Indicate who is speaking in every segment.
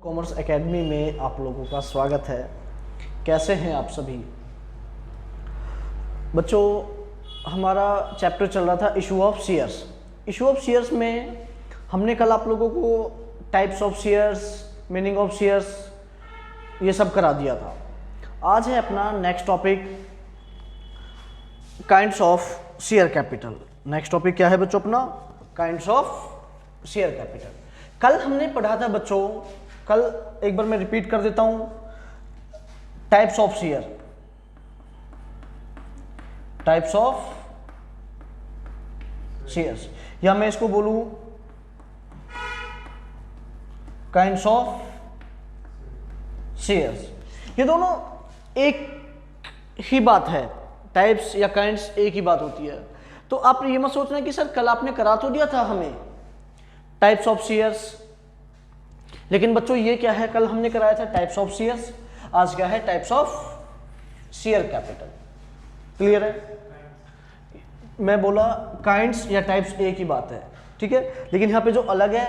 Speaker 1: Commerce academy में आप लोगों का स्वागत है। कैसे हैं आप सभी बच्चों? हमारा चैप्टर चल रहा था issue of shares. Issue of shares में हमने कल आप लोगों को types of shares, meaning of shares ये सब करा दिया था। आज है अपना next topic kinds of share capital. Next topic क्या है बच्चों अपना? Kinds of share capital. कल हमने पढ़ा था बच्चों, कल एक बार मैं रिपीट कर देता हूं, types of share, types of shares, या मैं इसको बोलूं काइंड्स ऑफ शेयर्स। ये दोनों एक ही बात है, टाइप्स या काइंड्स एक ही बात होती है। तो आप ये मत सोचना कि सर कल आपने करा तो दिया था हमें टाइप्स ऑफ शेयर्स, लेकिन बच्चों ये क्या है? कल हमने कराया था टाइप्स ऑफ शेयर्स, आज क्या है? Types of share capital. Clear है? मैं बोला काइंड्स या टाइप्स एक ही बात है, ठीक है, लेकिन यहाँ पे जो अलग है,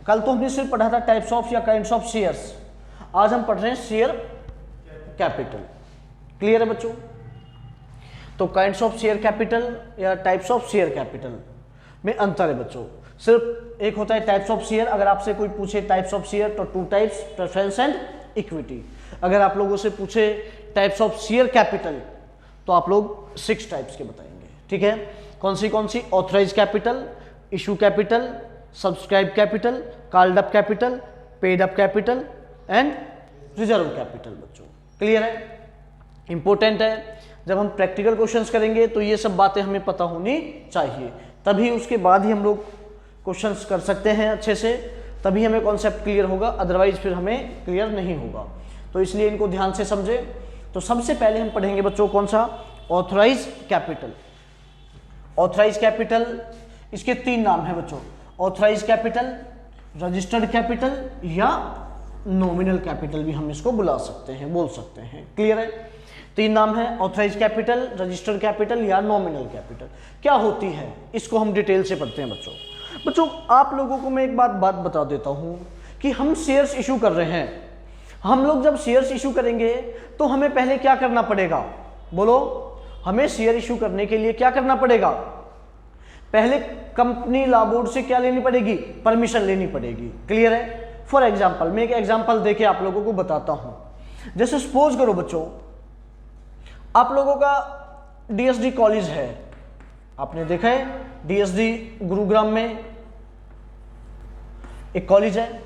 Speaker 1: कल तो हमने सिर्फ पढ़ा था टाइप्स ऑफ या काइंड्स ऑफ शेयर्स, आज हम पढ़ रहे हैं शेयर कैपिटल। क्लियर है बच्चों? तो काइंड्स ऑफ शेयर कैपिटल या टाइप्स ऑफ शेयर कैपिटल में अंतर है बच्चों। सिर्फ एक होता है टाइप्स ऑफ शेयर। अगर आपसे कोई पूछे टाइप्स ऑफ शेयर तो 2 टाइप्स, प्रेफरेंस एंड इक्विटी। अगर आप लोगों से पूछे टाइप्स ऑफ शेयर कैपिटल तो आप लोग 6 टाइप्स के बताएंगे, ठीक है? कौन सी? Authorise capital, issue capital, subscribe capital, called up capital, paid up capital and reserve capital. बच्चों क्लियर है? इंपॉर्टेंट है। जब हम प्रैक्टिकल क्वेश्चंस करेंगे तो ये सब बातें हमें पता होनी चाहिए, तभी उसके बाद ही हम लोग क्वेश्चंस कर सकते हैं अच्छे से, तभी हमें कॉन्सेप्ट क्लियर होगा, अदरवाइज फिर हमें क्लियर नहीं होगा। तो इसलिए इनको ध्यान से समझे। तो सबसे पहले हम पढ़ेंगे बच्चों कौन सा? Authorise capital. ऑथराइज कैपिटल, इसके 3 नाम है बच्चों, ऑथराइज कैपिटल, रजिस्टर्ड कैपिटल या नॉमिनल कैपिटल भी हम इसको बुला सकते हैं, बोल सकते हैं। क्लियर है? 3 नाम है, ऑथराइज कैपिटल, रजिस्टर्ड कैपिटल या नॉमिनल कैपिटल। क्या होती है इसको हम डिटेल से पढ़ते हैं बच्चों। बच्चों आप लोगों को मैं एक बात बता देता हूं कि हम शेयर्स इशू कर रहे हैं। हम लोग जब शेयर्स इशू करेंगे तो हमें पहले क्या करना पड़ेगा? बोलो, हमें शेयर इशू करने के लिए क्या करना पड़ेगा? पहले कंपनी लॉ बोर्ड से क्या लेनी पड़ेगी? परमिशन लेनी पड़ेगी। क्लियर है? फॉर एग्जाम्पल, मैं एक एग्जाम्पल देके आप लोगों को बताता हूं। जैसे सपोज करो बच्चों, आप लोगों का डीएसडी कॉलेज है, आपने देखा है डीएसडी गुरुग्राम में एक कॉलेज है,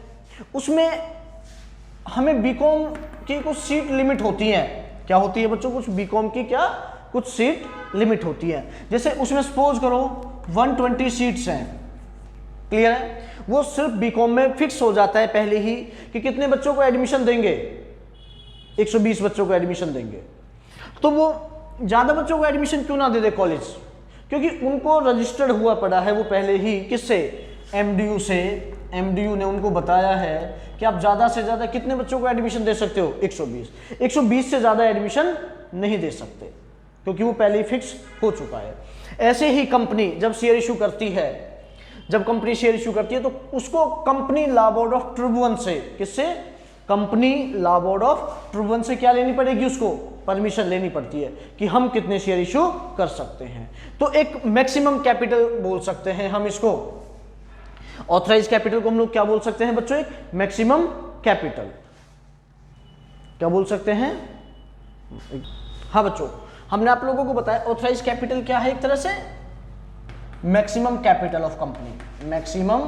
Speaker 1: उसमें हमें बीकॉम की कुछ सीट लिमिट होती हैं। क्या होती है बच्चों? कुछ बीकॉम की क्या कुछ सीट लिमिट होती है। जैसे उसमें सपोज करो 120 सीट्स हैं। क्लियर है? वो सिर्फ बीकॉम में फिक्स हो जाता है पहले ही कि कितने बच्चों को एडमिशन देंगे, 120 बच्चों को एडमिशन देंगे। तो वो ज्यादा बच्चों को एडमिशन क्यों ना दे दे कॉलेज? क्योंकि उनको रजिस्टर्ड हुआ पड़ा है वो पहले ही, किससे? एमडीयू से। एमडीयू ने उनको बताया है कि आप ज्यादा से ज्यादा कितने बच्चों को एडमिशन दे सकते हो? 120। 120 से ज्यादा एडमिशन नहीं दे सकते, क्योंकि वो पहले ही फिक्स हो चुका है। ऐसे ही कंपनी जब शेयर इशू करती है, जब कंपनी शेयर इशू करती है तो उसको company law board of tribunal से, किससे? Company law board of tribunal से क्या लेनी पड़ेगी? उसको परमिशन लेनी पड़ती है कि हम कितने शेयर इशू कर सकते हैं। तो एक मैक्सिमम कैपिटल बोल सकते हैं हम इसको। ऑथराइज कैपिटल को हम लोग क्या बोल सकते हैं बच्चों? एक मैक्सिमम कैपिटल। क्या बोल सकते हैं? हाँ बच्चों, हमने आप लोगों को बताया ऑथराइज कैपिटल क्या है? एक तरह से maximum capital of company. Maximum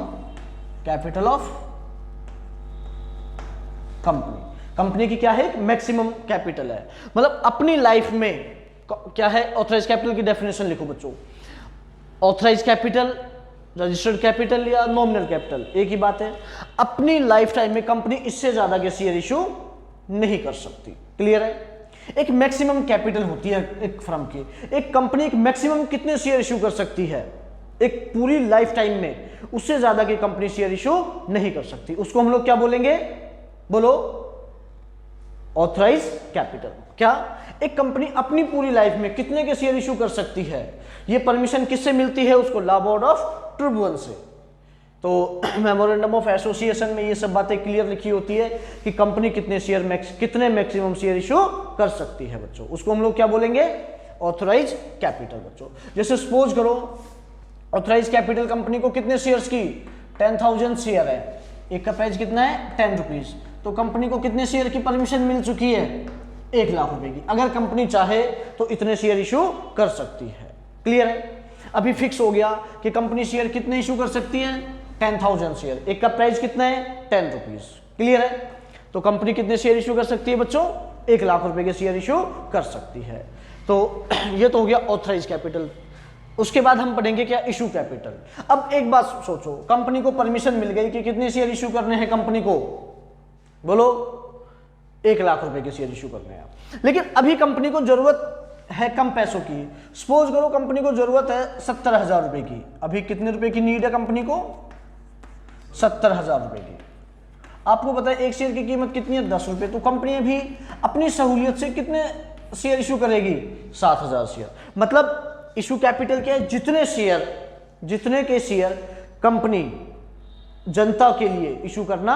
Speaker 1: capital of company. Company की क्या है? मैक्सिमम कैपिटल है। मतलब अपनी लाइफ में क्या है? ऑथराइज कैपिटल की डेफिनेशन लिखो बच्चों। ऑथराइज कैपिटल, रजिस्टर्ड कैपिटल या नॉमिनल कैपिटल, एक ही बात है। अपनी लाइफ टाइम में कंपनी इससे ज्यादा के शेयर इशू नहीं कर सकती। क्लियर है? एक मैक्सिमम कैपिटल होती है एक फर्म की। एक कंपनी एक मैक्सिमम कितने शेयर इशू कर सकती है एक पूरी लाइफ टाइम में? उससे ज्यादा की कंपनी शेयर इशू नहीं कर सकती। उसको हम लोग क्या बोलेंगे? बोलो, ऑथराइज कैपिटल। क्या एक कंपनी अपनी पूरी लाइफ में कितने के शेयर इशू कर सकती है? ये परमिशन किससे मिलती है उसको? लॉ बोर्ड ऑफ ट्रिब्यूनल से। तो मेमोरेंडम ऑफ एसोसिएशन में ये सब बातें क्लियर लिखी होती है कि कंपनी कितने मैक्सिमम शेयर इशू कर सकती है बच्चों, उसको हम लोग क्या बोलेंगे, ऑथराइज कैपिटल बच्चों। जैसे सपोज करो ऑथराइज कैपिटल कंपनी को कितने शेयर्स की, 10,000 शेयर है, एक का प्राइस कितना है 10 रुपीज, तो कंपनी को कितने शेयर की परमिशन मिल चुकी है, 1 लाख रुपए की। अगर कंपनी चाहे तो इतने शेयर इशू कर सकती है। क्लियर है, अभी फिक्स हो गया कि कंपनी शेयर कितने इशू कर सकती है, 10,000 शेयर, एक का प्राइस कितना है 10 रुपीज। क्लियर है, तो कंपनी कितने शेयर इशू कर सकती है बच्चों, 1 लाख रुपए के शेयर इशू कर सकती है। तो ये तो हो गया ऑथराइज कैपिटल। उसके बाद हम पढ़ेंगे क्या, इशू कैपिटल। अब एक बात सोचो, कंपनी को परमिशन मिल गई कि कितने शेयर इशू करने हैं कंपनी को, बोलो 1 लाख रुपए के शेयर इशू करने हैं, लेकिन अभी कंपनी को जरूरत है कम पैसों की। सपोज करो कंपनी को जरूरत है 70,000 रुपए की, अभी कितने रुपए की नीड है कंपनी को, 70,000 रुपए की। आपको पता है एक शेयर की कीमत कितनी है, 10 रुपए, तो कंपनी भी अपनी सहूलियत से कितने शेयर इशू करेगी, 7,000 शेयर। मतलब इशू कैपिटल क्या है, जितने के शेयर कंपनी जनता के लिए इशू करना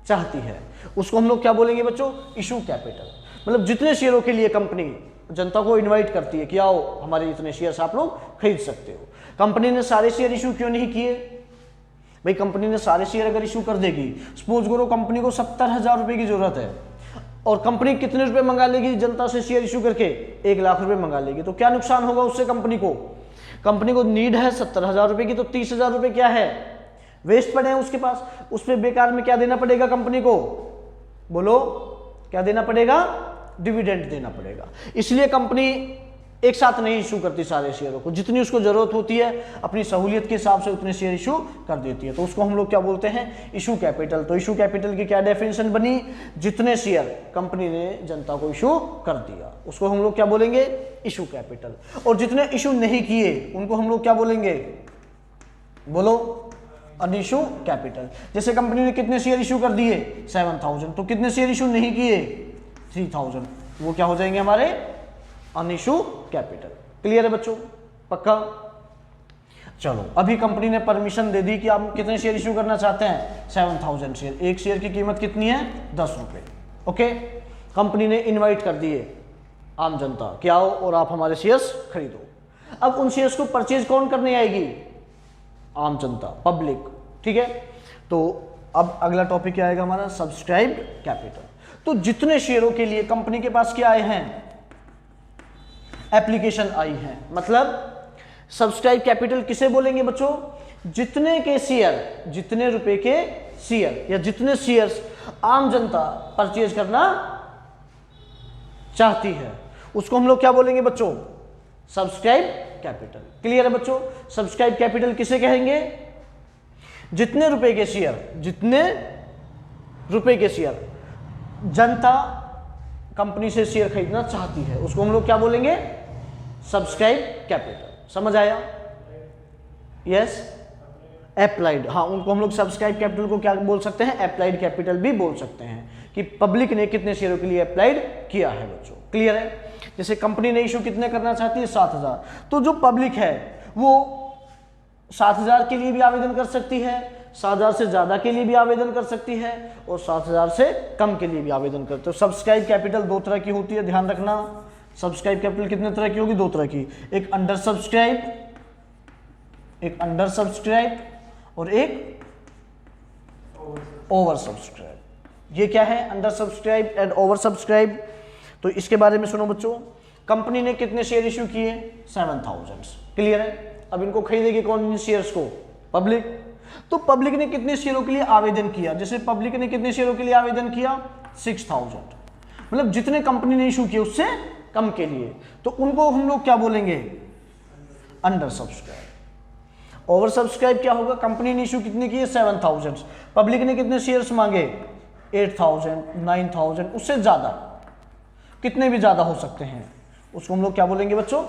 Speaker 1: चाहती है उसको हम लोग क्या बोलेंगे बच्चों, इशू कैपिटल। मतलब जितने शेयरों के लिए कंपनी जनता को इनवाइट करती है कि आओ हमारे इतने शेयर्स आप लोग खरीद सकते हो। कंपनी ने सारे शेयर इशू क्यों नहीं किए भाई, कंपनी ने सारे शेयर अगर इशू कर देगी, सपोज करो कंपनी को 70,000 रुपए की जरूरत है और कंपनी कितने रुपए मंगा लेगी जनता से शेयर इशू करके, 1 लाख रुपए मंगा लेगी, तो क्या नुकसान होगा उससे कंपनी को नीड है 70,000 रुपए की, तो 30,000 रुपए क्या है, वेस्ट पड़े हैं उसके पास, उस पर बेकार में क्या देना पड़ेगा कंपनी को, बोलो क्या देना पड़ेगा, डिविडेंड देना पड़ेगा। इसलिए कंपनी एक साथ नहीं इशू करती सारे शेयरों को, जितनी उसको जरूरत होती है अपनी सहूलियत के हिसाब से उतने शेयर इशू कर देती है, तो उसको हम लोग क्या बोलते हैं, इशू कैपिटल। तो इशू कैपिटल की क्या डेफिनेशन बनी, जितने शेयर कंपनी ने जनता को इशू कर दिया उसको हम लोग क्या बोलेंगे, इशू कैपिटल। और जितने इशू नहीं किए उनको हम लोग क्या बोलेंगे, बोलो अनइशू कैपिटल। जैसे कंपनी ने कितने शेयर इशू कर दिए 7,000, तो कितने शेयर इशू नहीं किए 3,000, वो क्या हो जाएंगे हमारे अनइशू कैपिटल। क्लियर है बच्चों, पक्का। चलो अभी कंपनी ने परमिशन दे दी कि आप कितने शेयर इशू करना चाहते हैं, 7,000 शेयर, एक शेयर की कीमत कितनी है 10 रुपए। ओके, कंपनी ने इनवाइट कर दिए आम जनता कि आओ और आप हमारे शेयर्स खरीदो। अब उन शेयर्स को परचेज कौन करने आएगी, आम जनता, पब्लिक। ठीक है, तो अब अगला टॉपिक क्या आएगा हमारा, सब्सक्राइब्ड कैपिटल। तो जितने शेयरों के लिए कंपनी के पास क्या आए हैं, एप्लीकेशन आई है, मतलब सब्सक्राइब कैपिटल किसे बोलेंगे बच्चों, जितने के शेयर, जितने रुपए के शेयर या जितने शेयर्स आम जनता परचेज करना चाहती है उसको हम लोग क्या बोलेंगे बच्चों, सब्सक्राइब कैपिटल। क्लियर है बच्चों, सब्सक्राइब कैपिटल किसे कहेंगे, जितने रुपए के शेयर जनता कंपनी से शेयर खरीदना चाहती है उसको हम लोग क्या बोलेंगे, सब्सक्राइब कैपिटल। समझ आया, यस। एप्लाइड, हाँ उनको हम लोग सब्सक्राइब कैपिटल को क्या बोल सकते हैं, एप्लाइड कैपिटल भी बोल सकते हैं कि पब्लिक ने कितने शेयरों के लिए अप्लाइड किया है बच्चों। क्लियर है, जैसे कंपनी ने इशू कितने करना चाहती है 7,000, तो जो पब्लिक है वो 7,000 के लिए भी आवेदन कर सकती है, 7,000 से ज्यादा के लिए भी आवेदन कर सकती है और 7,000 से कम के लिए भी आवेदन करते हो। सब्सक्राइब कैपिटल 2 तरह की होती है, ध्यान रखना। सब्सक्राइब कैपिटल कितने तरह की होगी, 2 तरह की, एक अंडर सब्सक्राइब और एक ओवर सब्सक्राइब। ये क्या है, under subscribe and over subscribe. तो इसके बारे में सुनो बच्चों, कंपनी ने कितने शेयर इशू किए 7,000। क्लियर है, अब इनको खरीदेगी कौन इन शेयर्स को, पब्लिक। तो पब्लिक ने कितने शेयरों के लिए आवेदन किया, जैसे पब्लिक ने कितने शेयरों के लिए आवेदन किया 6,000, मतलब जितने कंपनी ने इशू किए उससे कम के लिए, तो उनको हम लोग क्या बोलेंगे, अंडर सब्सक्राइब। ओवर सब्सक्राइब क्या होगा, कंपनी ने इशू कितने किए 7,000, पब्लिक ने कितने शेयर्स मांगे 8,000, 9,000, उससे ज्यादा, कितने भी ज्यादा हो सकते हैं, उसको हम लोग क्या बोलेंगे बच्चों,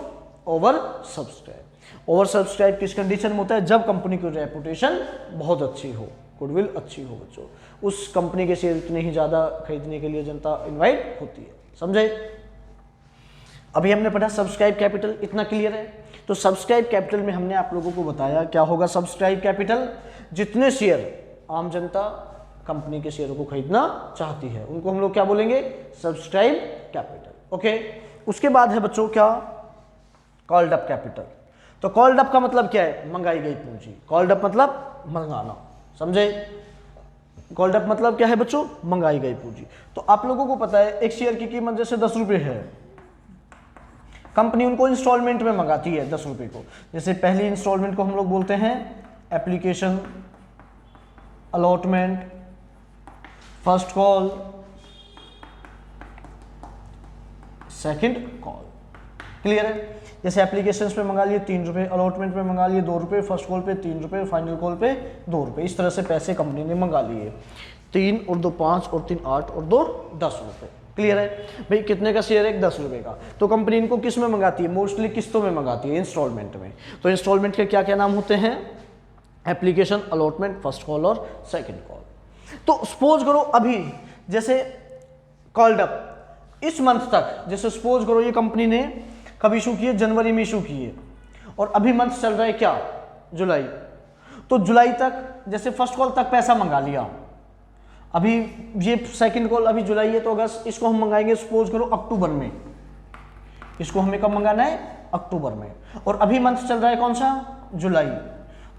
Speaker 1: ओवर सब्सक्राइब। ओवर सब्सक्राइब किस कंडीशन में होता है, जब कंपनी की रेपुटेशन बहुत अच्छी हो, गुडविल अच्छी हो बच्चों, उस कंपनी के शेयर इतने ही ज्यादा खरीदने के लिए जनता इनवाइट होती है। समझे, अभी हमने पढ़ा सब्सक्राइब कैपिटल, इतना क्लियर है। तो सब्सक्राइब कैपिटल में हमने आप लोगों को बताया क्या होगा सब्सक्राइब कैपिटल, जितने शेयर आम जनता कंपनी के शेयरों को खरीदना चाहती है उनको हम लोग क्या बोलेंगे, सब्सक्राइब कैपिटल। ओके, उसके बाद है बच्चों क्या, कॉल्ड अप कैपिटल। तो कॉल्ड अप का मतलब क्या है, मंगाई गई पूंजी। कॉल्ड अप मतलब मंगाना, समझे? कॉल्ड अप मतलब क्या है बच्चों, मंगाई गई पूंजी। तो आप लोगों को पता है एक शेयर की कीमत जैसे 10 रुपये है, कंपनी उनको इंस्टॉलमेंट में मंगाती है 10 रुपये को। जैसे पहली इंस्टॉलमेंट को हम लोग बोलते हैं application, allotment, first call, second call. Clear है? जैसे एप्लीकेशंस पे मंगा लिए 3 रुपये, अलॉटमेंट पे मंगा लिए 2 रुपये, फर्स्ट कॉल पे 3 रुपये, फाइनल कॉल पे 2 रुपये। इस तरह से पैसे कंपनी ने मंगा लिए, 3 और 2 5 और 3 8 और 2 10 रुपये। क्लियर है भाई? कितने का शेयर है, 10 रुपये का। तो कंपनी इनको किस में मंगाती है, मोस्टली किस्तों में मंगाती है, इंस्टॉलमेंट में। तो इंस्टॉलमेंट के क्या क्या नाम होते हैं, एप्लीकेशन, अलॉटमेंट, फर्स्ट कॉल और सेकेंड कॉल। तो सपोज करो अभी जैसे कॉल्ड अप इस मंथ तक, जैसे सपोज करो ये कंपनी ने कब इशू किए, जनवरी में इशू किए, और अभी मंथ चल रहा है क्या, जुलाई। तो जुलाई तक जैसे फर्स्ट कॉल तक पैसा मंगा लिया, अभी ये सेकंड कॉल अभी जुलाई है तो अगस्त, इसको हम मंगाएंगे सपोज करो अक्टूबर में। इसको हमें कब मंगाना है, अक्टूबर में। और अभी मंथ चल रहा है कौन सा, जुलाई।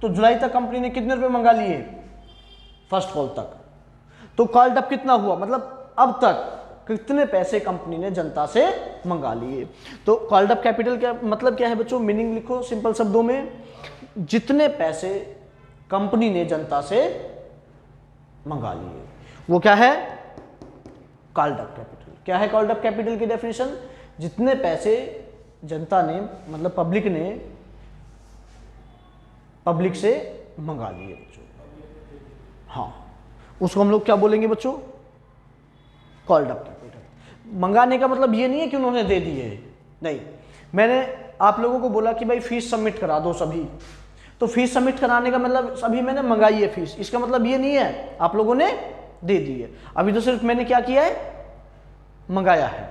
Speaker 1: तो जुलाई तक कंपनी ने कितने रुपए मंगा लिए, फर्स्ट कॉल तक। तो कॉल्ड अप कितना हुआ, मतलब अब तक कितने पैसे कंपनी ने जनता से मंगा लिए। तो कॉल्ड अप कैपिटल का मतलब क्या है बच्चों, मीनिंग लिखो सिंपल शब्दों में, जितने पैसे कंपनी ने जनता से मंगा लिए वो क्या है, कॉल्ड अप कैपिटल। क्या है कॉल्ड अप कैपिटल की डेफिनेशन, जितने पैसे जनता ने मतलब पब्लिक से मंगा लिए बच्चों। हाँ, उसको हम लोग क्या बोलेंगे बच्चों, कॉल्ड अप कैपिटल। मंगाने का मतलब ये नहीं है कि उन्होंने दे दिए, नहीं। मैंने आप लोगों को बोला कि भाई फीस सबमिट करा दो सभी, तो फीस सबमिट कराने का मतलब सभी मैंने मंगाई है फीस, इसका मतलब ये नहीं है आप लोगों ने दे दी है। अभी तो सिर्फ मैंने क्या किया है, मंगाया है।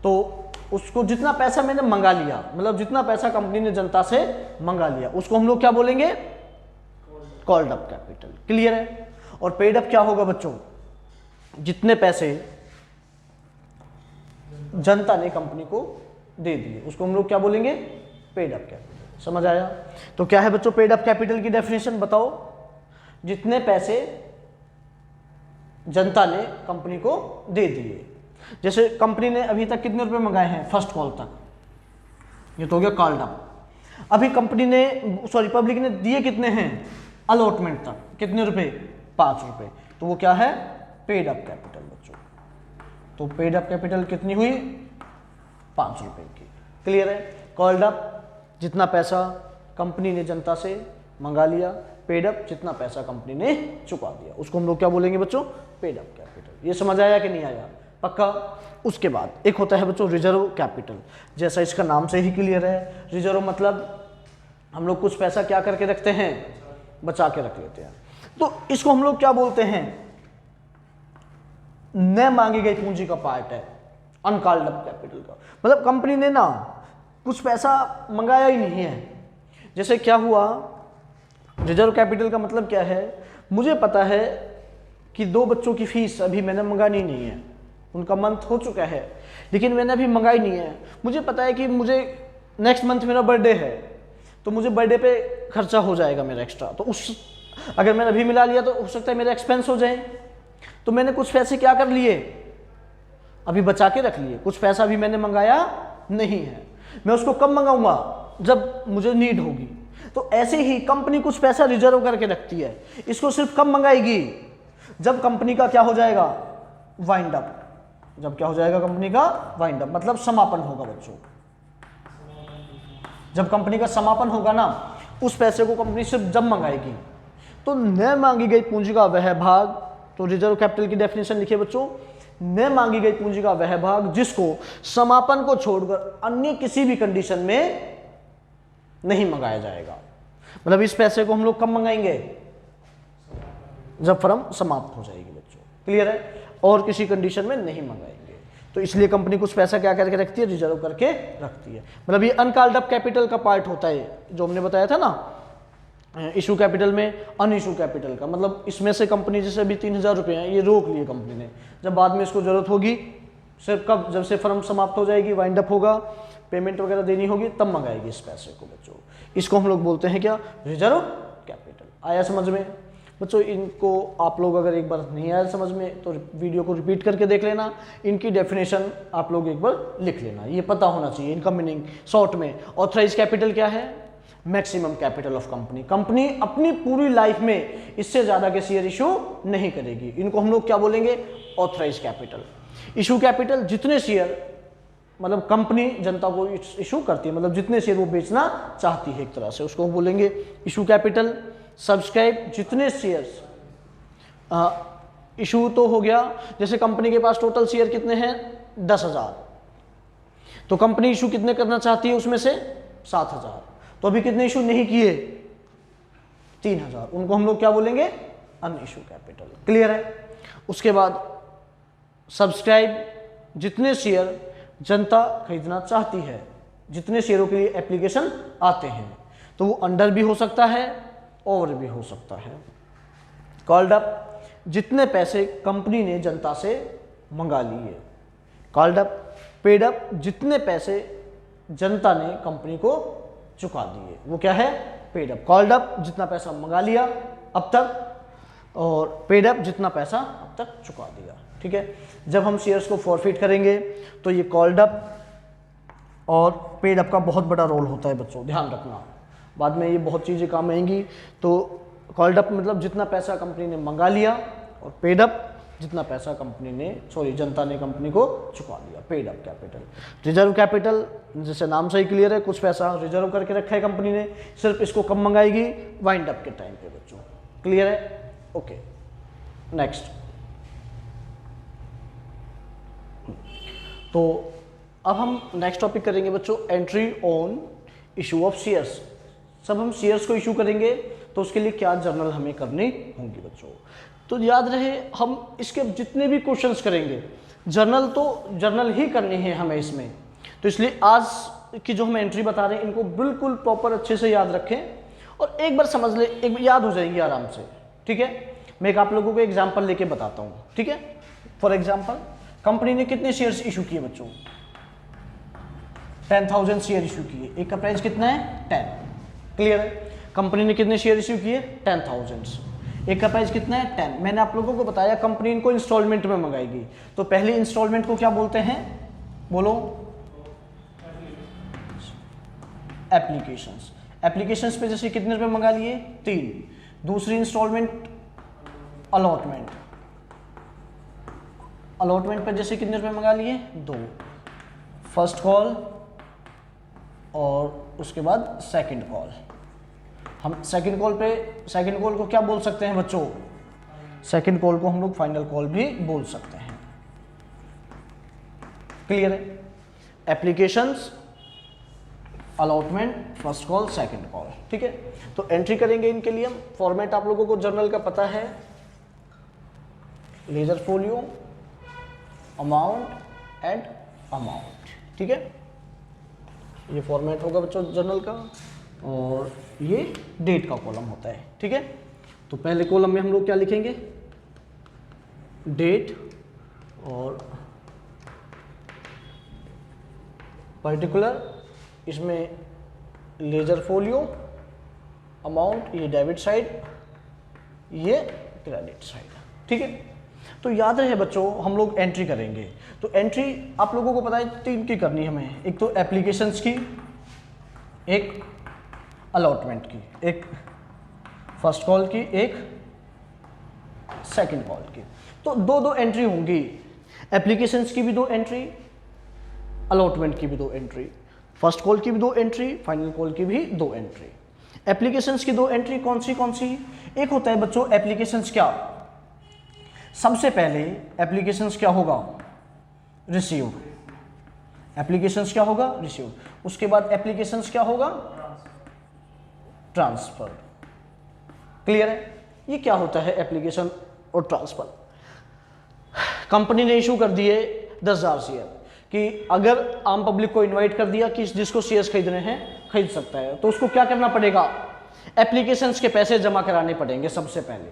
Speaker 1: तो उसको जितना पैसा मैंने मंगा लिया, मतलब जितना पैसा कंपनी ने जनता से मंगा लिया, उसको हम लोग क्या बोलेंगे, कॉल्ड अप कैपिटल। क्लियर है? और पेड अप क्या होगा बच्चों, जितने पैसे जनता ने कंपनी को दे दिए उसको हम लोग क्या बोलेंगे, पेड अप कैपिटल। समझ आया? तो क्या है बच्चों पेड अप कैपिटल की डेफिनेशन बताओ, जितने पैसे जनता ने कंपनी को दे दिए। जैसे कंपनी ने अभी तक कितने रुपए मंगाए हैं, फर्स्ट कॉल तक, ये तो हो गया कॉल्ड अप। अभी कंपनी ने पब्लिक ने दिए कितने हैं, अलॉटमेंट तक, कितने रुपए, 5 रुपए। तो वो क्या है, पेड अप कैपिटल बच्चों। तो पेड अप कैपिटल कितनी हुई, 5 रुपए की। क्लियर है? कॉल्ड अप जितना पैसा कंपनी ने जनता से मंगा लिया, पेड अप जितना पैसा कंपनी ने चुका दिया, उसको हम लोग क्या बोलेंगे बच्चों, पेड अप कैपिटल। ये समझ आया कि नहीं आया, पक्का? उसके बाद एक होता है बच्चों रिजर्व कैपिटल। जैसा इसका नाम से ही क्लियर है, रिजर्व मतलब हम लोग कुछ पैसा क्या करके रखते हैं, बचा के रख लेते हैं। तो इसको हम लोग क्या बोलते हैं, न मांगी गई पूंजी का पार्ट है, अनकॉल्ड अप कैपिटल का। मतलब कंपनी ने ना कुछ पैसा मंगाया ही नहीं है। जैसे क्या हुआ, रिजर्व कैपिटल का मतलब क्या है, मुझे पता है कि 2 बच्चों की फीस अभी मैंने मंगानी नहीं है, उनका मंथ हो चुका है लेकिन मैंने अभी मंगाई नहीं है। मुझे पता है कि मुझे नेक्स्ट मंथ मेरा बर्थडे है, तो मुझे बर्थडे पे खर्चा हो जाएगा मेरा एक्स्ट्रा, तो अगर मैंने अभी मिला लिया तो हो सकता है मेरे एक्सपेंस हो जाए। तो मैंने कुछ पैसे क्या कर लिए, अभी बचा के रख लिए, कुछ पैसा अभी मैंने मंगाया नहीं है, मैं उसको कब मंगाऊंगा, जब मुझे नीड होगी। तो ऐसे ही कंपनी कुछ पैसा रिजर्व करके रखती है, इसको सिर्फ कब मंगाएगी, जब कंपनी का क्या हो जाएगा, वाइंड अप। जब क्या हो जाएगा कंपनी का वाइंड अप, मतलब समापन होगा बच्चों। जब कंपनी का समापन होगा ना, उस पैसे को कंपनी सिर्फ जब मंगाएगी। तो न मांगी गई पूंजी का वह भाग, तो रिजर्व कैपिटल की डेफिनेशन लिखिए बच्चों, न मांगी गई पूंजी का वह भाग जिसको समापन को छोड़कर अन्य किसी भी कंडीशन में नहीं मंगाया जाएगा। मतलब इस पैसे को हम लोग कब मंगाएंगे, जब फर्म समाप्त हो जाएगी बच्चों। क्लियर है? और किसी कंडीशन में नहीं मंगाएंगे। तो इसलिए कंपनी कुछ पैसा क्या करके रखती है, रिजर्व करके रखती है। मतलब ये अनकॉल्ड अप कैपिटल का पार्ट होता है, जो हमने बताया था ना इशू कैपिटल में, अन इशू कैपिटल का। मतलब इसमें से कंपनी जैसे अभी 3,000 रुपये हैं, ये रोक लिए कंपनी ने, जब बाद में इसको जरूरत होगी, सिर्फ कब, जब से फर्म समाप्त हो जाएगी, वाइंड अप होगा, पेमेंट वगैरह देनी होगी, तब मंगाएगी इस पैसे को बच्चों। इसको हम लोग बोलते हैं क्या, रिजर्व कैपिटल। आया समझ में बच्चों? इनको आप लोग अगर एक बार नहीं आया समझ में तो वीडियो को रिपीट करके देख लेना, इनकी डेफिनेशन आप लोग एक बार लिख लेना, ये पता होना चाहिए इनका मीनिंग शॉर्ट में। ऑथराइज कैपिटल क्या है, maximum capital of company. Company अपनी पूरी लाइफ में इससे ज़्यादा के शेयर इशू नहीं करेगी, इनको हम लोग क्या बोलेंगे, ऑथराइज कैपिटल। इशू कैपिटल जितने शेयर मतलब कंपनी जनता को इशू करती है, मतलब जितने शेयर वो बेचना चाहती है एक तरह से, उसको बोलेंगे इशू कैपिटल। सब्सक्राइब जितने शेयर्स इशू तो हो गया, जैसे कंपनी के पास टोटल शेयर कितने हैं 10,000, तो कंपनी इशू कितने करना चाहती है, उसमें से 7,000, तो अभी कितने इशू नहीं किए, 3,000, उनको हम लोग क्या बोलेंगे, अन इशू कैपिटल। क्लियर है? उसके बाद सब्सक्राइब जितने शेयर जनता खरीदना चाहती है, जितने शेयरों के लिए एप्लीकेशन आते हैं, तो वो अंडर भी हो सकता है, ओवर भी हो सकता है। कॉल्ड अप जितने पैसे कंपनी ने जनता से मंगा लिए। Called up. पेड अप जितने पैसे जनता ने कंपनी को चुका दिए, वो क्या है, पेड अप। कॉल्ड अप जितना पैसा मंगा लिया अब तक, और पेड अप जितना पैसा अब तक चुका दिया। ठीक है? जब हम शेयर्स को फॉरफिट करेंगे तो ये कॉल्ड अप और पेड अप का बहुत बड़ा रोल होता है बच्चों, ध्यान रखना, बाद में ये बहुत चीज़ें काम आएंगी। तो कॉल्ड अप मतलब जितना पैसा कंपनी ने मंगा लिया, और पेड अप जितना पैसा कंपनी ने जनता ने कंपनी को चुका दिया, paid up capital. Reserve capital जैसे नाम से ही क्लियर है, कुछ पैसा रिजर्व करके रखा है कंपनी ने, सिर्फ इसको कब मंगाएगी, वाइंड अप के टाइम पे बच्चों। क्लियर है? Okay, next. तो अब हम नेक्स्ट टॉपिक करेंगे बच्चों, entry on issue of shares. सब हम शेयर्स को इशू करेंगे तो उसके लिए क्या जर्नल हमें करनी होंगी बच्चों। तो याद रहे, हम इसके जितने भी क्वेश्चंस करेंगे जर्नल तो जर्नल ही करनी है हमें इसमें, तो इसलिए आज की जो हम एंट्री बता रहे हैं इनको बिल्कुल प्रॉपर अच्छे से याद रखें और एक बार समझ ले, एक बार याद हो जाएगी आराम से। ठीक है? मैं एक आप लोगों को एग्जाम्पल लेके बताता हूँ। ठीक है? फॉर एग्जाम्पल, कंपनी ने कितने शेयर्स इशू किए बच्चों, 10,000 शेयर इशू किए, एक का प्राइस कितना है 10। क्लियर है? कंपनी ने कितने शेयर इशू किए 10,000, एक का प्राइस कितना है 10। मैंने आप लोगों को बताया कंपनी इनको इंस्टॉलमेंट में मंगाएगी, तो पहले इंस्टॉलमेंट को क्या बोलते हैं, बोलो, एप्लीकेशंस। एप्लीकेशंस पे जैसे कितने रुपए मंगा लिए 3। दूसरी इंस्टॉलमेंट अलॉटमेंट, अलॉटमेंट पे जैसे कितने रुपए मंगा लिए 2। फर्स्ट कॉल और उसके बाद सेकंड कॉल। हम सेकंड कॉल पे, सेकंड कॉल को क्या बोल सकते हैं बच्चों, सेकंड कॉल को हम लोग फाइनल कॉल भी बोल सकते हैं। क्लियर है? Applications, allotment, first call, second call. ठीक है? तो एंट्री करेंगे इनके लिए हम। फॉर्मेट आप लोगों को जर्नल का पता है, ledger folio, amount and amount. ठीक है? ये फॉर्मेट होगा बच्चों जर्नल का, और ये डेट का कॉलम होता है। ठीक है? तो पहले कॉलम में हम लोग क्या लिखेंगे, डेट और पर्टिकुलर, इसमें लेजर फोलियो, अमाउंट ये डेबिट साइड, ये क्रेडिट साइड। ठीक है? तो याद रहे बच्चों, हम लोग एंट्री करेंगे, तो एंट्री आप लोगों को पता है 3 की करनी है हमें, एक तो एप्लीकेशंस की, एक अलॉटमेंट की, एक फर्स्ट कॉल की, एक सेकंड कॉल की। तो 2-2 एंट्री होंगी, एप्लीकेशंस की भी 2 एंट्री, अलॉटमेंट की भी 2 एंट्री, फर्स्ट कॉल की भी 2 एंट्री, फाइनल कॉल की भी 2 एंट्री। एप्लीकेशंस की 2 एंट्री कौन सी? एक होता है बच्चों एप्लीकेशंस क्या, सबसे पहले एप्लीकेशंस क्या होगा, रिसीव। एप्लीकेशंस क्या होगा, रिसीव। उसके बाद एप्लीकेशंस क्या होगा, ट्रांसफर। क्लियर है? ये क्या होता है एप्लीकेशन और ट्रांसफर। कंपनी ने इशू कर दिए 10,000 शेयर, कि अगर आम पब्लिक को इनवाइट कर दिया कि जिसको शेयर्स खरीदने हैं खरीद सकता है, तो उसको क्या करना पड़ेगा, एप्लीकेशंस के पैसे जमा कराने पड़ेंगे सबसे पहले।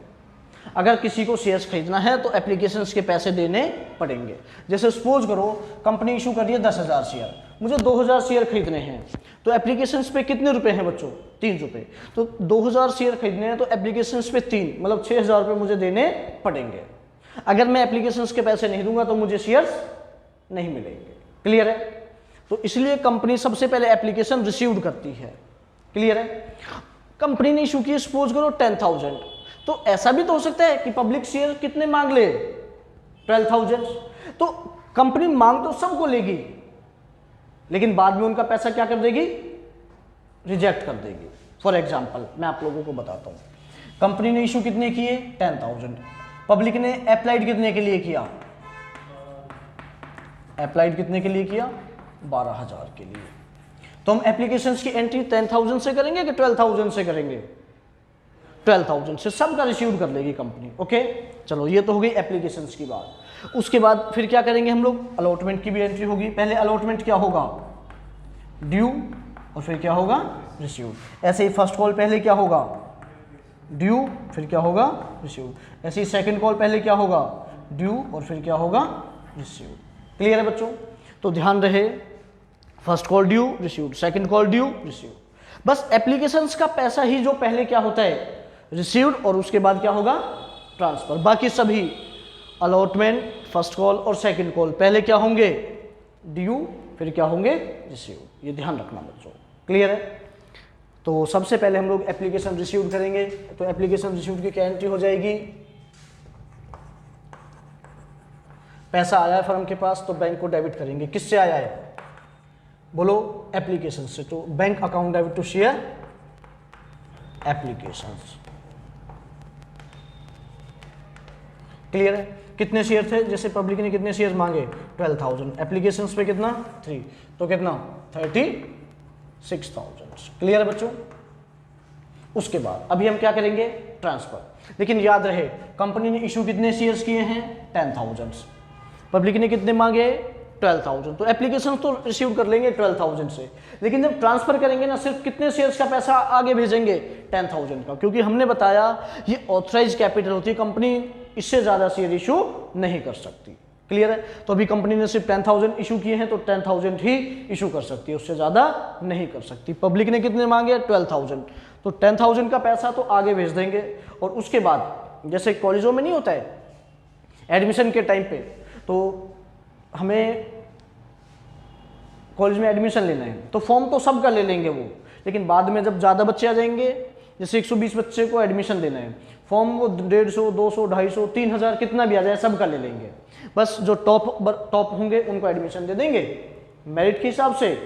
Speaker 1: अगर किसी को शेयर्स खरीदना है तो एप्लीकेशंस के पैसे देने पड़ेंगे। जैसे सपोज करो कंपनी इशू कर रही है 10,000 शेयर, मुझे 2,000 शेयर खरीदने हैं, तो एप्लीकेशंस पे कितने रुपए हैं बच्चों, 3 रुपये। तो 2,000 शेयर खरीदने हैं तो एप्लीकेशंस पे 3 मतलब 6,000 रुपये मुझे देने पड़ेंगे। अगर मैं एप्लीकेशंस के पैसे नहीं दूंगा तो मुझे शेयर्स नहीं मिलेंगे। क्लियर है? तो इसलिए कंपनी सबसे पहले एप्लीकेशन रिसीव्ड करती है। क्लियर है? कंपनी ने इशू की सपोज करो 10,000, तो ऐसा भी तो हो सकता है कि पब्लिक शेयर कितने मांग ले, 12,000। तो कंपनी मांग तो सबको लेगी, लेकिन बाद में उनका पैसा क्या कर देगी, रिजेक्ट कर देगी। फॉर एग्जाम्पल मैं आप लोगों को बताता हूं, कंपनी ने इशू कितने किए 10,000, पब्लिक ने अप्लाइड कितने के लिए किया, अप्लाइड कितने के लिए किया, 12,000 के लिए। तो हम एप्लीकेशंस की एंट्री 10,000 से करेंगे कि 12,000 से करेंगे, 12,000 से सबका रिसीव कर लेगी कंपनी। ओके, चलो ये तो हो गई एप्लीकेशंस की बात। उसके बाद फिर क्या करेंगे हम लोग, अलॉटमेंट की भी एंट्री होगी। पहले अलॉटमेंट क्या होगा, ड्यू, और फिर क्या होगा, रिसीव। ऐसे ही फर्स्ट कॉल पहले क्या होगा, ड्यू, फिर क्या होगा, रिसीव। ऐसे ही सेकंड कॉल पहले क्या होगा, ड्यू, और फिर क्या होगा, रिसीव। क्लियर है बच्चों? तो ध्यान रहे, first call due, receive, second call due, receive. बस एप्लीकेशंस का पैसा ही जो पहले क्या होता है, रिसीव्ड, और उसके बाद क्या होगा, ट्रांसफर। बाकी सभी अलॉटमेंट, फर्स्ट कॉल और सेकंड कॉल पहले क्या होंगे, ड्यू, फिर क्या होंगे, रिसीव। ये ध्यान रखना बच्चों। क्लियर है? तो सबसे पहले हम लोग एप्लीकेशन रिसीव करेंगे। तो एप्लीकेशन रिसीव की क्या एंट्री हो जाएगी, पैसा आया है फर्म के पास तो बैंक को डेबिट करेंगे। किससे आया है, बोलो, एप्लीकेशन से। तो bank account debit to share applications. Clear है? कितने शेयर थे, जैसे पब्लिक ने कितने शेयर मांगे 12,000, एप्लीकेशंस पे कितना 3, तो कितना 36,000। क्लियर है बच्चों? उसके बाद अभी हम क्या करेंगे, ट्रांसफर। लेकिन याद रहे कंपनी ने इशू कितने शेयर्स किए हैं 10,000, पब्लिक ने कितने मांगे 12,000, तो एप्लीकेशन तो रिसीव कर लेंगे 12,000 से, लेकिन जब ट्रांसफर करेंगे ना सिर्फ कितने शेयर्स का पैसा आगे भेजेंगे 10,000 का, क्योंकि हमने बताया ये ऑथराइज कैपिटल होती है, कंपनी इससे ज्यादा शेयर इशू नहीं कर सकती। क्लियर है? तो अभी कंपनी ने सिर्फ 10,000 इशू किए हैं तो 10,000 ही इशू कर सकती है, उससे ज्यादा नहीं कर सकती। पब्लिक ने कितने मांगे 12,000, तो 10,000 का पैसा तो आगे भेज देंगे। और उसके बाद जैसे कॉलेजों में नहीं होता है एडमिशन के टाइम पे, तो हमें कॉलेज में एडमिशन लेना है तो फॉर्म तो सबका ले लेंगे वो, लेकिन बाद में जब ज़्यादा बच्चे आ जाएंगे, जैसे 120 बच्चे को एडमिशन देना है, फॉर्म वो 150, 200, 250, 3,000 कितना भी आ जाए सबका ले लेंगे। बस जो टॉप होंगे उनको एडमिशन दे देंगे मेरिट के हिसाब से,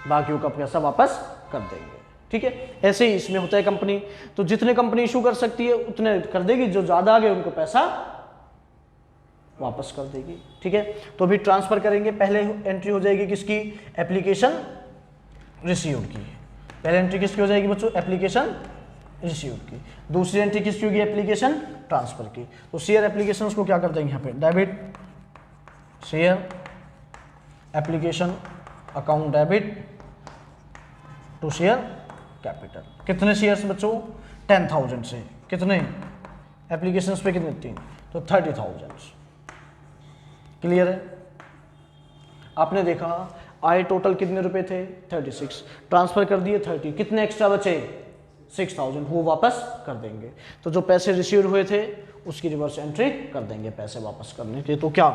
Speaker 1: बाकियों का पैसा वापस कर देंगे। ठीक है? ऐसे ही इसमें होता है कंपनी, तो जितने कंपनी इशू कर सकती है उतने कर देगी, जो ज़्यादा आ गए उनको पैसा वापस कर देगी। ठीक है? तो अभी ट्रांसफर करेंगे, पहले एंट्री हो जाएगी किसकी, एप्लीकेशन रिसीव्ड की। पहले एंट्री किसकी हो जाएगी बच्चों, एप्लीकेशन रिसीव्ड की। दूसरी एंट्री किसकी होगी, एप्लीकेशन ट्रांसफर की। तो शेयर एप्लीकेशन को क्या कर देंगे यहाँ पे, debit share application account debit to share capital. कितने शेयर्स बच्चों 10,000 से, कितने एप्लीकेशन पे कितने 3, तो 30,000। क्लियर है? आपने देखा आए टोटल कितने रुपए थे 36, ट्रांसफर कर दिए 30, कितने एक्स्ट्रा बचे 6,000, वो वापस कर देंगे। तो जो पैसे रिसीव हुए थे उसकी रिवर्स एंट्री कर देंगे पैसे वापस करने के। तो क्या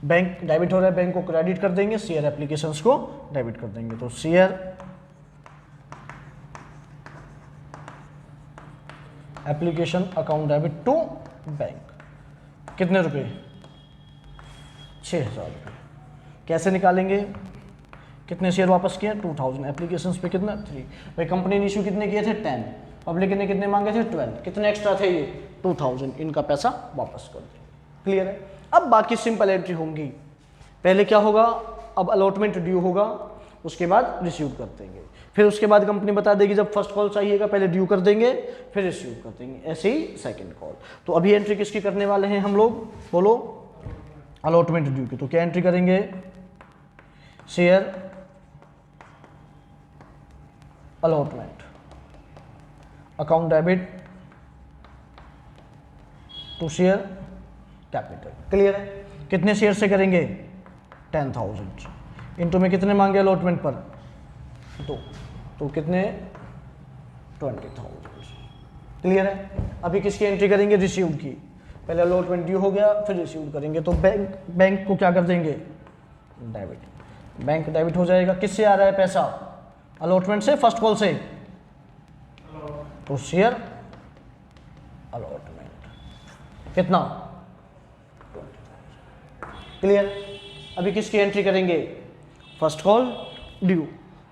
Speaker 1: बैंक डेबिट हो रहा है, बैंक को क्रेडिट कर देंगे, शेयर एप्लीकेशंस को डेबिट कर देंगे। तो share application account debit to bank, कितने रुपए 6,000 रुपये। कैसे निकालेंगे, कितने शेयर वापस किए 2,000, एप्लीकेशंस पे कितना 3, भाई कंपनी ने इशू कितने किए थे 10, पब्लिक ने कितने मांगे थे 12, कितने एक्स्ट्रा थे ये 2,000, इनका पैसा वापस कर देंगे। क्लियर है? अब बाकी सिंपल एंट्री होंगी, पहले क्या होगा, अब अलॉटमेंट ड्यू होगा, उसके बाद रिसीव कर देंगे, फिर उसके बाद कंपनी बता देगी जब फर्स्ट कॉल चाहिएगा पहले ड्यू कर देंगे फिर रिसीव कर देंगे, ऐसे ही सेकंड कॉल। तो अभी एंट्री किसकी करने वाले हैं हम लोग, बोलो, अलॉटमेंट ड्यू की, तो क्या एंट्री करेंगे, share allotment account debit to share capital. Clear है? कितने शेयर से करेंगे, 10,000 इंटू में कितने मांगे अलॉटमेंट पर, तो कितने 20,000। क्लियर है? अभी किसकी एंट्री करेंगे, रिसीव्ड की। पहले अलॉटमेंट ड्यू हो गया, फिर रिसीव्ड करेंगे, तो बैंक को क्या कर देंगे, डेबिट। बैंक डेबिट हो जाएगा। किससे आ रहा है पैसा, अलॉटमेंट से, फर्स्ट कॉल से, तो शेयर अलॉटमेंट कितना, 20,000। क्लियर? अभी किसकी एंट्री करेंगे, फर्स्ट कॉल ड्यू।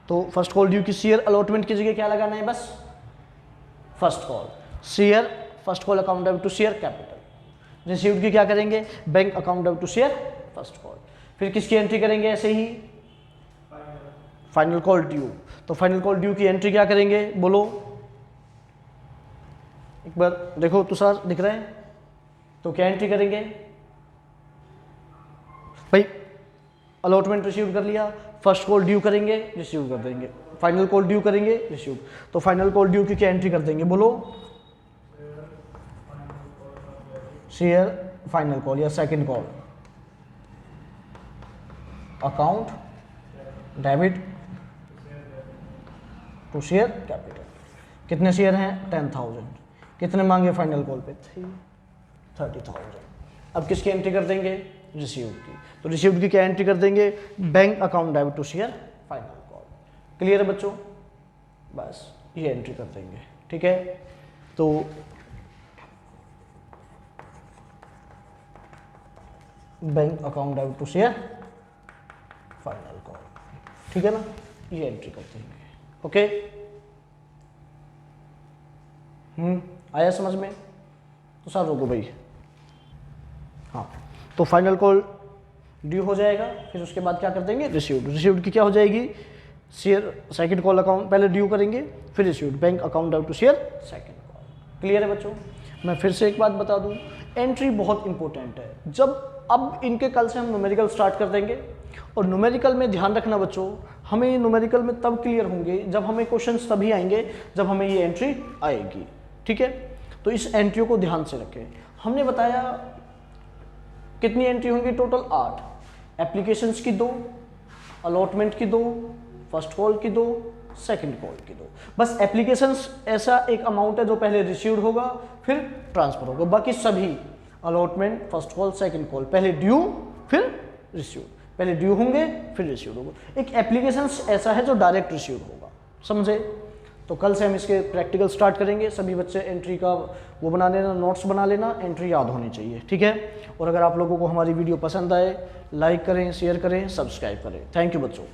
Speaker 1: तो फर्स्ट कॉल ड्यू की शेयर अलॉटमेंट की जगह क्या लगाना है, बस first call share, first call account debit to share capital. Received की क्या करेंगे, bank account debit to share first call. फिर किसकी एंट्री करेंगे, ऐसे ही फाइनल कॉल ड्यू। तो फाइनल कॉल ड्यू की एंट्री क्या करेंगे, बोलो एक बार देखो, तुषार दिख रहे हैं, तो क्या एंट्री करेंगे भाई, अलॉटमेंट रिसीव कर लिया, फर्स्ट कॉल ड्यू करेंगे, रिसीव कर देंगे, फाइनल कॉल ड्यू करेंगे, रिसीव। तो फाइनल कॉल ड्यू की क्या एंट्री कर देंगे, बोलो शेयर फाइनल कॉल या second call account debit to share capital. कितने शेयर हैं, 10,000। कितने मांगे फाइनल कॉल पे, 30,000। अब किसकी एंट्री कर देंगे, रिसीव्ड की। तो रिसीव्ड की क्या एंट्री कर देंगे, bank account debit to share final call. Clear है बच्चों, बस ये एंट्री कर देंगे। ठीक है, तो bank account debit to share final call, ठीक है ना, ये एंट्री कर देंगे। ओके, आया समझ में, तो सर रोको भाई। हाँ, तो फाइनल कॉल ड्यू हो जाएगा, फिर उसके बाद क्या कर देंगे, रिसीव्ड। रिसीव्ड की क्या हो जाएगी, शेयर सेकंड कॉल अकाउंट, पहले ड्यू करेंगे फिर received, bank account debit to share second call. Clear है बच्चों? मैं फिर से एक बात बता दूं, एंट्री बहुत इंपॉर्टेंट है। जब अब इनके कल से हम न्यूमेरिकल स्टार्ट कर देंगे, और न्यूमेरिकल में ध्यान रखना बच्चों, हमें न्यूमेरिकल में तब क्लियर होंगे जब हमें क्वेश्चंस तभी आएंगे जब हमें ये एंट्री आएगी। ठीक है, तो इस एंट्रियों को ध्यान से रखें। हमने बताया कितनी एंट्री होंगी, टोटल 8। एप्लीकेशंस की 2, अलॉटमेंट की 2, फर्स्ट कॉल की 2, सेकंड कॉल की 2। बस एप्लीकेशंस ऐसा एक अमाउंट है जो पहले रिसीव्ड होगा फिर ट्रांसफर होगा। बाकी सभी allotment, first call, second call, पहले ड्यू फिर रिसीव्ड, पहले ड्यू होंगे फिर रिसीव्ड होगा। एक एप्लीकेशंस ऐसा है जो डायरेक्ट रिसीव्ड होगा, समझे? तो कल से हम इसके प्रैक्टिकल स्टार्ट करेंगे। सभी बच्चे एंट्री का वो बना लेना, नोट्स बना लेना, एंट्री याद होनी चाहिए। ठीक है, और अगर आप लोगों को हमारी वीडियो पसंद आए, लाइक करें, शेयर करें, सब्सक्राइब करें। थैंक यू बच्चों।